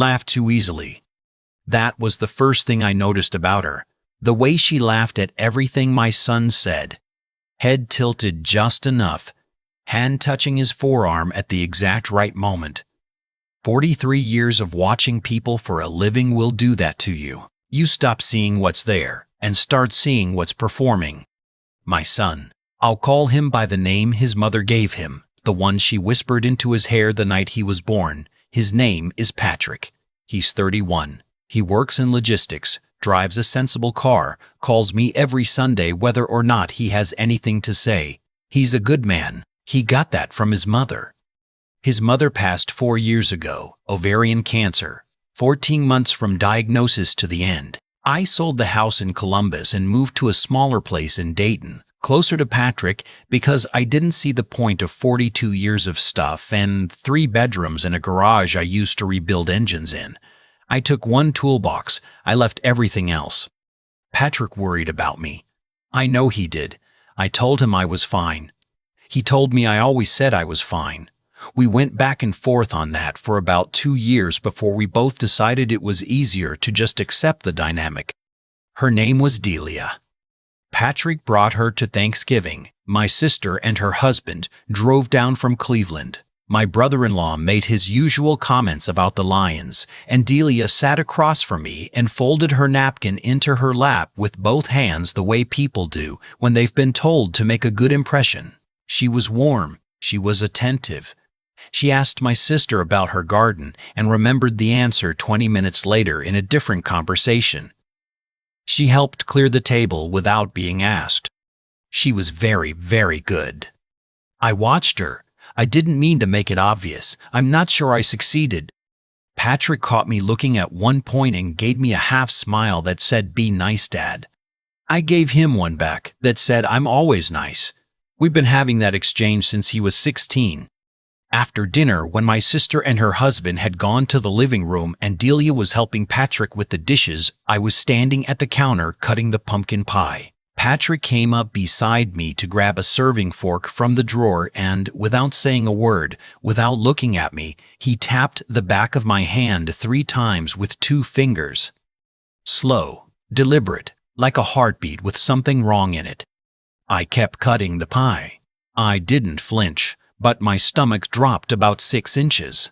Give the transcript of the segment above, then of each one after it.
laughed too easily. That was the first thing I noticed about her. The way she laughed at everything my son said. Head tilted just enough, hand touching his forearm at the exact right moment. 43 years of watching people for a living will do that to you. You stop seeing what's there and start seeing what's performing. My son. I'll call him by the name his mother gave him, the one she whispered into his hair the night he was born. His name is Patrick. He's 31. He works in logistics, drives a sensible car, calls me every Sunday whether or not he has anything to say. He's a good man. He got that from his mother. His mother passed 4 years ago, ovarian cancer, 14 months from diagnosis to the end. I sold the house in Columbus and moved to a smaller place in Dayton, closer to Patrick, because I didn't see the point of 42 years of stuff and 3 bedrooms and a garage I used to rebuild engines in. I took one toolbox. I left everything else. Patrick worried about me. I know he did. I told him I was fine. He told me I always said I was fine. We went back and forth on that for about 2 years before we both decided it was easier to just accept the dynamic. Her name was Delia. Patrick brought her to Thanksgiving. My sister and her husband drove down from Cleveland. My brother-in-law made his usual comments about the Lions, and Delia sat across from me and folded her napkin into her lap with both hands the way people do when they've been told to make a good impression. She was warm. She was attentive. She asked my sister about her garden and remembered the answer 20 minutes later in a different conversation. She helped clear the table without being asked. She was very, very good. I watched her. I didn't mean to make it obvious. I'm not sure I succeeded. Patrick caught me looking at one point and gave me a half smile that said, "Be nice, Dad." I gave him one back that said, "I'm always nice." We've been having that exchange since he was 16. After dinner, when my sister and her husband had gone to the living room and Delia was helping Patrick with the dishes, I was standing at the counter cutting the pumpkin pie. Patrick came up beside me to grab a serving fork from the drawer and, without saying a word, without looking at me, he tapped the back of my hand 3 times with 2 fingers. Slow, deliberate, like a heartbeat with something wrong in it. I kept cutting the pie. I didn't flinch, but my stomach dropped about 6 inches.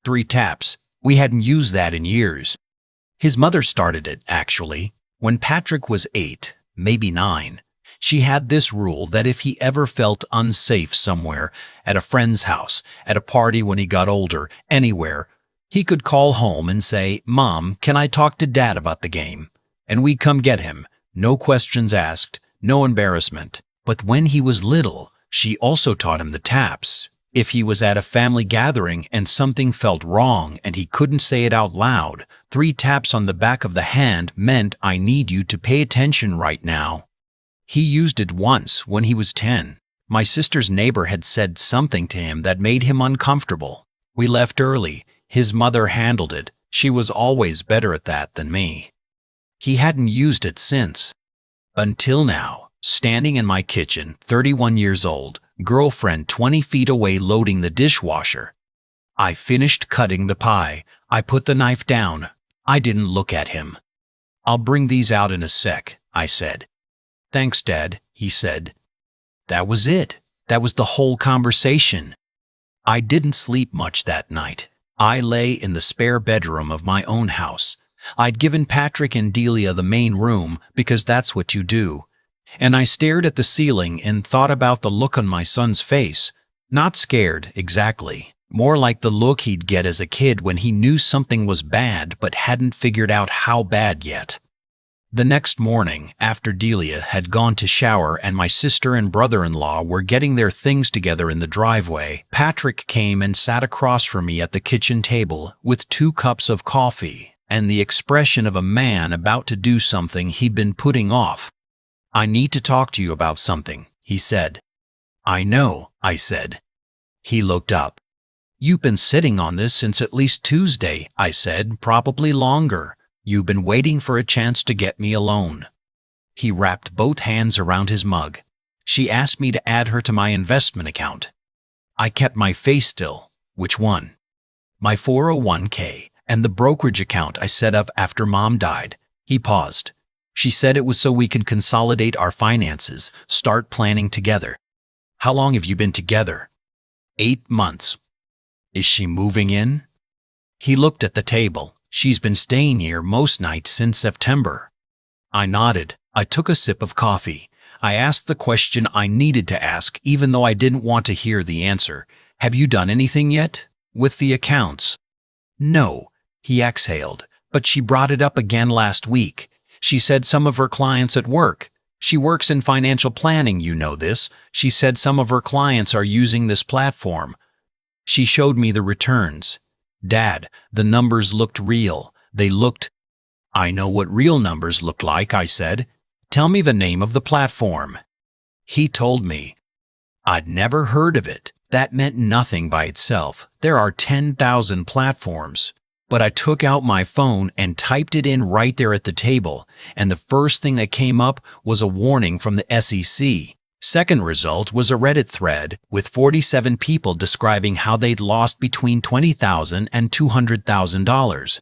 3 taps. We hadn't used that in years. His mother started it, actually, when Patrick was 8. Maybe 9. She had this rule that if he ever felt unsafe somewhere, at a friend's house, at a party when he got older, anywhere, he could call home and say, "Mom, can I talk to Dad about the game?" And we'd come get him. No questions asked, no embarrassment. But when he was little, she also taught him the taps. If he was at a family gathering and something felt wrong and he couldn't say it out loud, 3 taps on the back of the hand meant, "I need you to pay attention right now." He used it once when he was 10. My sister's neighbor had said something to him that made him uncomfortable. We left early. His mother handled it. She was always better at that than me. He hadn't used it since. Until now, standing in my kitchen, 31 years old, girlfriend 20 feet away loading the dishwasher. I finished cutting the pie. I put the knife down. I didn't look at him. "I'll bring these out in a sec," I said. "Thanks, Dad," he said. That was it. That was the whole conversation. I didn't sleep much that night. I lay in the spare bedroom of my own house. I'd given Patrick and Delia the main room because that's what you do. And I stared at the ceiling and thought about the look on my son's face. Not scared, exactly. More like the look he'd get as a kid when he knew something was bad but hadn't figured out how bad yet. The next morning, after Delia had gone to shower and my sister and brother-in-law were getting their things together in the driveway, Patrick came and sat across from me at the kitchen table with 2 cups of coffee and the expression of a man about to do something he'd been putting off. "I need to talk to you about something," he said. "I know," I said. He looked up. "You've been sitting on this since at least Tuesday," I said, "probably longer. You've been waiting for a chance to get me alone." He wrapped both hands around his mug. "She asked me to add her to my investment account." I kept my face still. "Which one?" "My 401k. And the brokerage account I set up after Mom died. He paused. She said it was so we could consolidate our finances, start planning together. How long have you been together? 8 months. Is she moving in? He looked at the table. She's been staying here most nights since September. I nodded. I took a sip of coffee. I asked the question I needed to ask, even though I didn't want to hear the answer. Have you done anything yet? With the accounts? No, he exhaled, but she brought it up again last week. She said some of her clients at work. She works in financial planning, you know this. She said some of her clients are using this platform. She showed me the returns. Dad, the numbers looked real. They looked... I know what real numbers look like, I said. Tell me the name of the platform. He told me. I'd never heard of it. That meant nothing by itself. There are 10,000 platforms. But I took out my phone and typed it in right there at the table, and the first thing that came up was a warning from the SEC. Second result was a Reddit thread with 47 people describing how they'd lost between $20,000 and $200,000.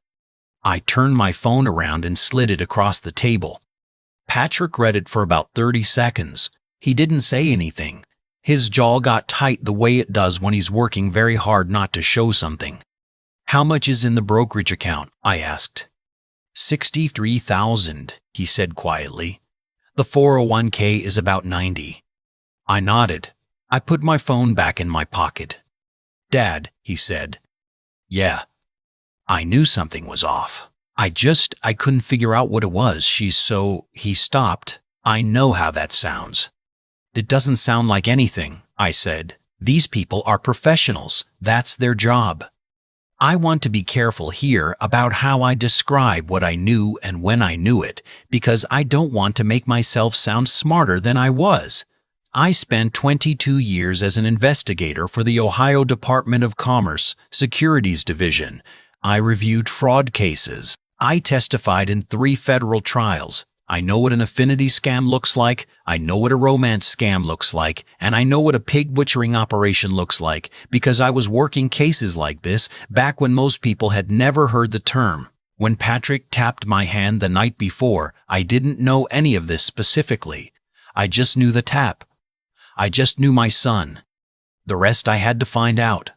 I turned my phone around and slid it across the table. Patrick read it for about 30 seconds. He didn't say anything. His jaw got tight the way it does when he's working very hard not to show something. How much is in the brokerage account? I asked. $63,000, he said quietly. The 401k is about $90,000. I nodded. I put my phone back in my pocket. Dad, he said. Yeah. I knew something was off. I couldn't figure out what it was. He stopped. I know how that sounds. It doesn't sound like anything, I said. These people are professionals. That's their job. I want to be careful here about how I describe what I knew and when I knew it, because I don't want to make myself sound smarter than I was. I spent 22 years as an investigator for the Ohio Department of Commerce Securities Division. I reviewed fraud cases. I testified in 3 federal trials. I know what an affinity scam looks like, I know what a romance scam looks like, and I know what a pig butchering operation looks like, because I was working cases like this back when most people had never heard the term. When Patrick tapped my hand the night before, I didn't know any of this specifically. I just knew the tap. I just knew my son. The rest I had to find out.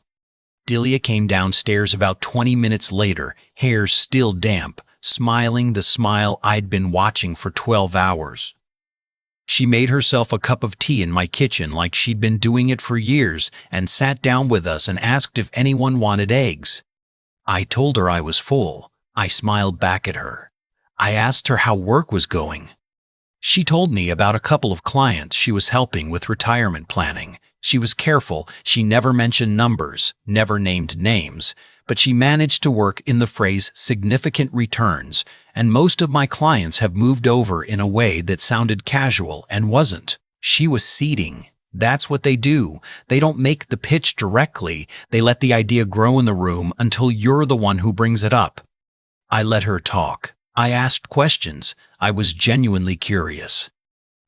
Delia came downstairs about 20 minutes later, hair still damp, smiling the smile I'd been watching for 12 hours. She made herself a cup of tea in my kitchen like she'd been doing it for years and sat down with us and asked if anyone wanted eggs. I told her I was full. I smiled back at her. I asked her how work was going. She told me about a couple of clients she was helping with retirement planning. She was careful. She never mentioned numbers, never named names, but she managed to work in the phrase significant returns, and most of my clients have moved over in a way that sounded casual and wasn't. She was seeding. That's what they do. They don't make the pitch directly. They let the idea grow in the room until you're the one who brings it up. I let her talk. I asked questions. I was genuinely curious.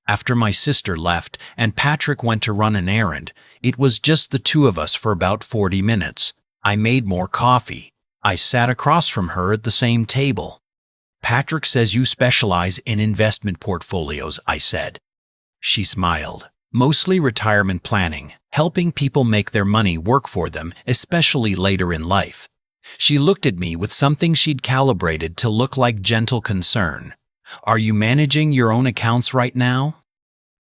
After my sister left and Patrick went to run an errand, it was just the two of us for about 40 minutes. I made more coffee. I sat across from her at the same table. Patrick says you specialize in investment portfolios, I said. She smiled. Mostly retirement planning, helping people make their money work for them, especially later in life. She looked at me with something she'd calibrated to look like gentle concern. Are you managing your own accounts right now?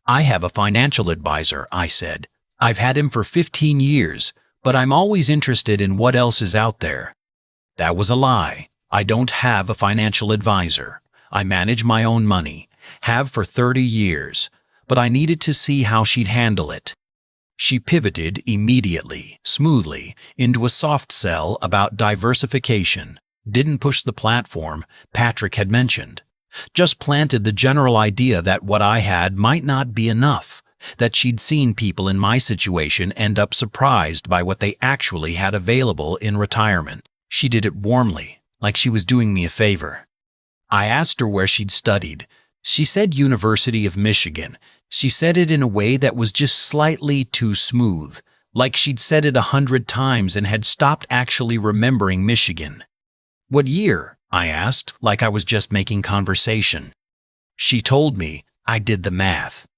I have a financial advisor, I said. I've had him for 15 years, but I'm always interested in what else is out there. That was a lie. I don't have a financial advisor. I manage my own money, have for 30 years, but I needed to see how she'd handle it. She pivoted immediately, smoothly, into a soft sell about diversification. Didn't push the platform Patrick had mentioned. Just planted the general idea that what I had might not be enough, that she'd seen people in my situation end up surprised by what they actually had available in retirement. She did it warmly, like she was doing me a favor. I asked her where she'd studied. She said University of Michigan. She said it in a way that was just slightly too smooth, like she'd said it 100 times and had stopped actually remembering Michigan. What year? I asked, like I was just making conversation. She told me. I did the math.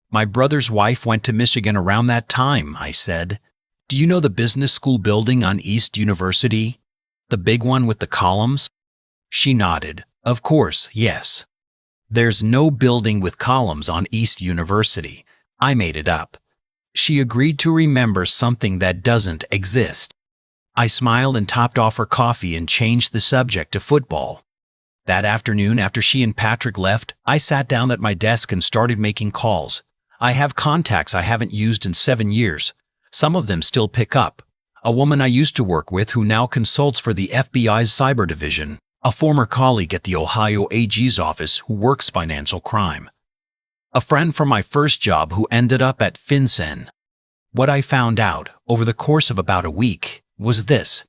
My brother's wife went to Michigan around that time, I said. Do you know the business school building on East University? The big one with the columns? She nodded. Of course, yes. There's no building with columns on East University. I made it up. She agreed to remember something that doesn't exist. I smiled and topped off her coffee and changed the subject to football. That afternoon, after she and Patrick left, I sat down at my desk and started making calls. I have contacts I haven't used in 7 years. Some of them still pick up. A woman I used to work with who now consults for the FBI's cyber division. A former colleague at the Ohio AG's office who works financial crime. A friend from my first job who ended up at FinCEN. What I found out, over the course of about a week, was this.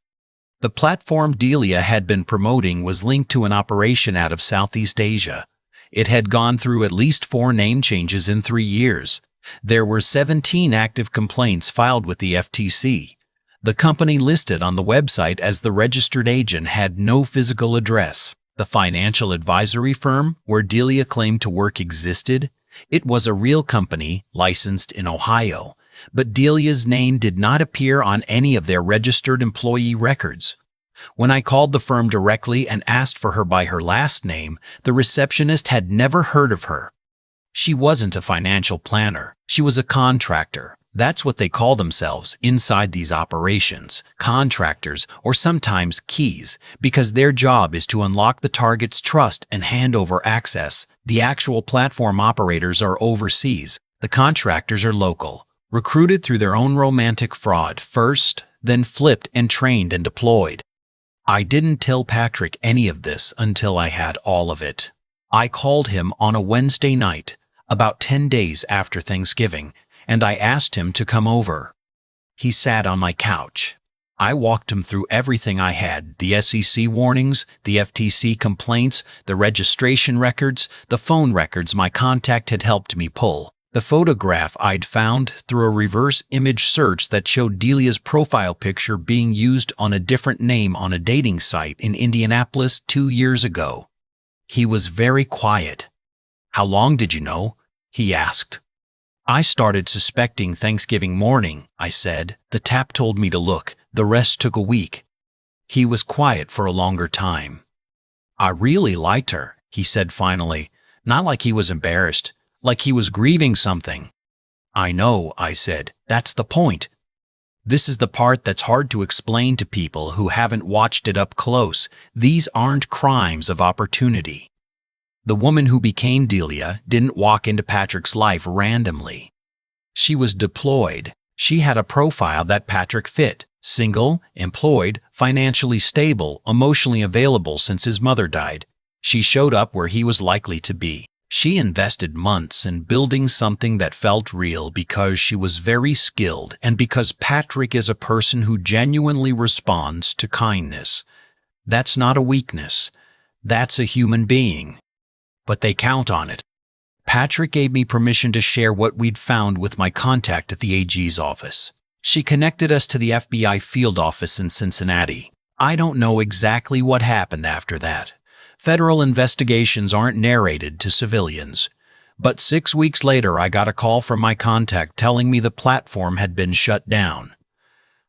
The platform Delia had been promoting was linked to an operation out of Southeast Asia. It had gone through at least 4 name changes in 3 years. There were 17 active complaints filed with the FTC. The company listed on the website as the registered agent had no physical address. The financial advisory firm where Delia claimed to work existed. It was a real company licensed in Ohio, but Delia's name did not appear on any of their registered employee records. When I called the firm directly and asked for her by her last name, the receptionist had never heard of her. She wasn't a financial planner. She was a contractor. That's what they call themselves inside these operations, contractors or sometimes keys, because their job is to unlock the target's trust and hand over access. The actual platform operators are overseas. The contractors are local, recruited through their own romantic fraud first, then flipped and trained and deployed. I didn't tell Patrick any of this until I had all of it. I called him on a Wednesday night, about 10 days after Thanksgiving, and I asked him to come over. He sat on my couch. I walked him through everything I had, the SEC warnings, the FTC complaints, the registration records, the phone records my contact had helped me pull, the photograph I'd found through a reverse image search that showed Delia's profile picture being used on a different name on a dating site in Indianapolis 2 years ago. He was very quiet. How long did you know? He asked. I started suspecting Thanksgiving morning, I said. The tap told me to look. The rest took a week. He was quiet for a longer time. I really liked her, he said finally. Not like he was embarrassed, like he was grieving something. I know, I said. That's the point. This is the part that's hard to explain to people who haven't watched it up close. These aren't crimes of opportunity. The woman who became Delia didn't walk into Patrick's life randomly. She was deployed. She had a profile that Patrick fit. Single, employed, financially stable, emotionally available since his mother died. She showed up where he was likely to be. She invested months in building something that felt real because she was very skilled and because Patrick is a person who genuinely responds to kindness. That's not a weakness. That's a human being. But they count on it. Patrick gave me permission to share what we'd found with my contact at the AG's office. She connected us to the FBI field office in Cincinnati. I don't know exactly what happened after that. Federal investigations aren't narrated to civilians. But 6 weeks later, I got a call from my contact telling me the platform had been shut down.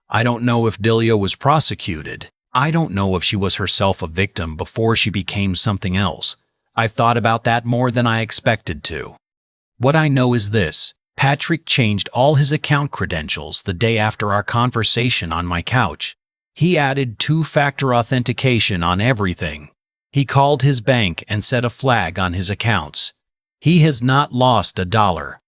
I don't know if Delia was prosecuted. I don't know if she was herself a victim before she became something else. I've thought about that more than I expected to. What I know is this. Patrick changed all his account credentials the day after our conversation on my couch. He added 2-factor authentication on everything. He called his bank and set a flag on his accounts. He has not lost a dollar.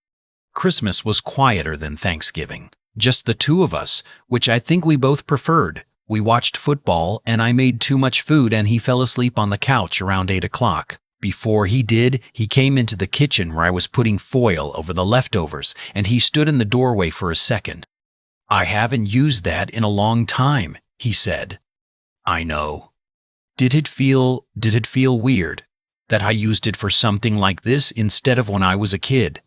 Christmas was quieter than Thanksgiving. Just the two of us, which I think we both preferred. We watched football and I made too much food and he fell asleep on the couch around 8 o'clock. Before he did, he came into the kitchen where I was putting foil over the leftovers, and he stood in the doorway for a second. I haven't used that in a long time, he said. I know. Did it feel weird that I used it for something like this instead of when I was a kid?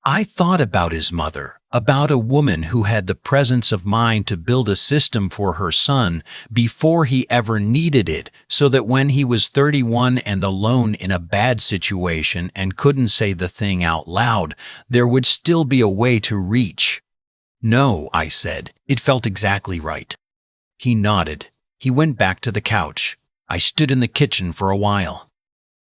I thought about his mother. About a woman who had the presence of mind to build a system for her son before he ever needed it, so that when he was 31 and alone in a bad situation and couldn't say the thing out loud, there would still be a way to reach. "No," I said. It felt exactly right. He nodded. He went back to the couch. I stood in the kitchen for a while.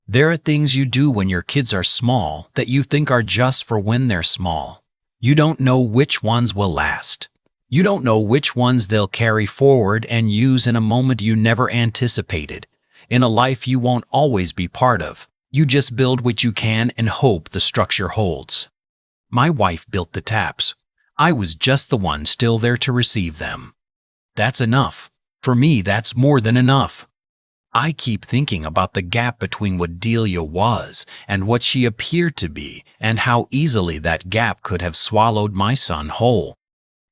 There are things you do when your kids are small that you think are just for when they're small. You don't know which ones will last. You don't know which ones they'll carry forward and use in a moment you never anticipated, in a life you won't always be part of. You just build what you can and hope the structure holds. My wife built the taps. I was just the one still there to receive them. That's enough. For me, that's more than enough. I keep thinking about the gap between what Delia was and what she appeared to be, and how easily that gap could have swallowed my son whole.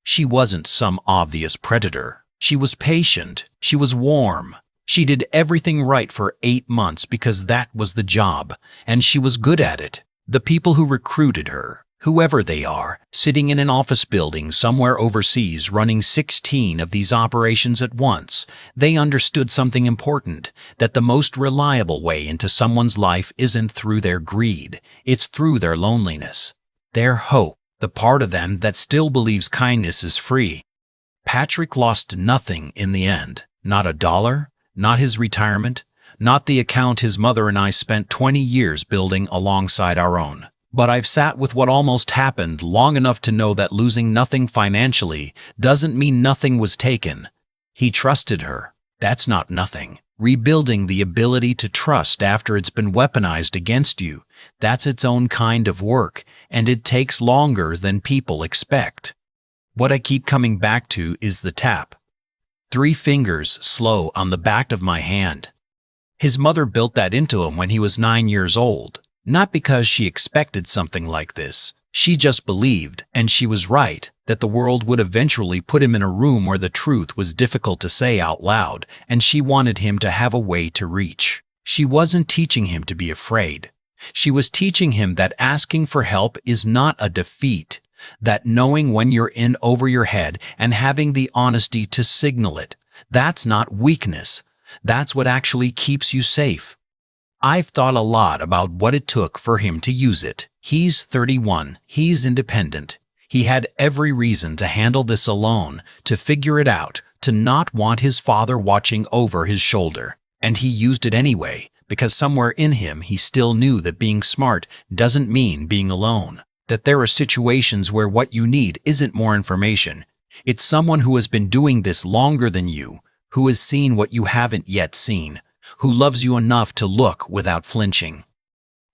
She wasn't some obvious predator. She was patient. She was warm. She did everything right for 8 months because that was the job, and she was good at it. The people who recruited her, whoever they are, sitting in an office building somewhere overseas running 16 of these operations at once, they understood something important, that the most reliable way into someone's life isn't through their greed, it's through their loneliness, their hope, the part of them that still believes kindness is free. Patrick lost nothing in the end, not a dollar, not his retirement, not the account his mother and I spent 20 years building alongside our own. But I've sat with what almost happened long enough to know that losing nothing financially doesn't mean nothing was taken. He trusted her. That's not nothing. Rebuilding the ability to trust after it's been weaponized against you, that's its own kind of work, and it takes longer than people expect. What I keep coming back to is the tap. 3 fingers slow on the back of my hand. His mother built that into him when he was 9 years old. Not because she expected something like this. She just believed, and she was right, that the world would eventually put him in a room where the truth was difficult to say out loud, and she wanted him to have a way to reach. She wasn't teaching him to be afraid. She was teaching him that asking for help is not a defeat, that knowing when you're in over your head and having the honesty to signal it, that's not weakness. That's what actually keeps you safe. I've thought a lot about what it took for him to use it. He's 31. He's independent. He had every reason to handle this alone, to figure it out, to not want his father watching over his shoulder. And he used it anyway, because somewhere in him he still knew that being smart doesn't mean being alone. That there are situations where what you need isn't more information. It's someone who has been doing this longer than you, who has seen what you haven't yet seen, who loves you enough to look without flinching.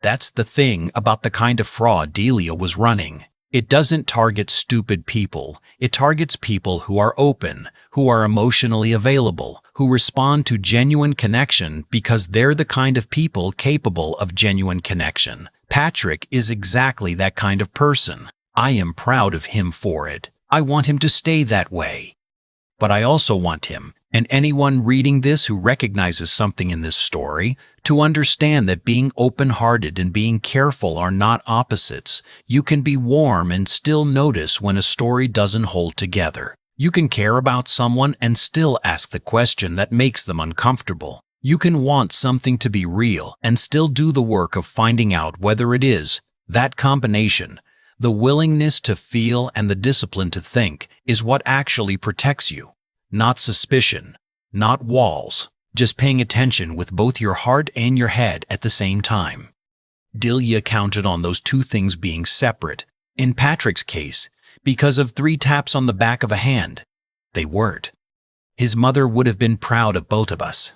That's the thing about the kind of fraud Delia was running. It doesn't target stupid people. It targets people who are open, who are emotionally available, who respond to genuine connection because they're the kind of people capable of genuine connection. Patrick is exactly that kind of person. I am proud of him for it. I want him to stay that way. But I also want him, and anyone reading this who recognizes something in this story, to understand that being open-hearted and being careful are not opposites. You can be warm and still notice when a story doesn't hold together. You can care about someone and still ask the question that makes them uncomfortable. You can want something to be real and still do the work of finding out whether it is. That combination, the willingness to feel and the discipline to think, is what actually protects you. Not suspicion, not walls, just paying attention with both your heart and your head at the same time. Delia counted on those 2 things being separate. In Patrick's case, because of 3 taps on the back of a hand, they weren't. His mother would have been proud of both of us.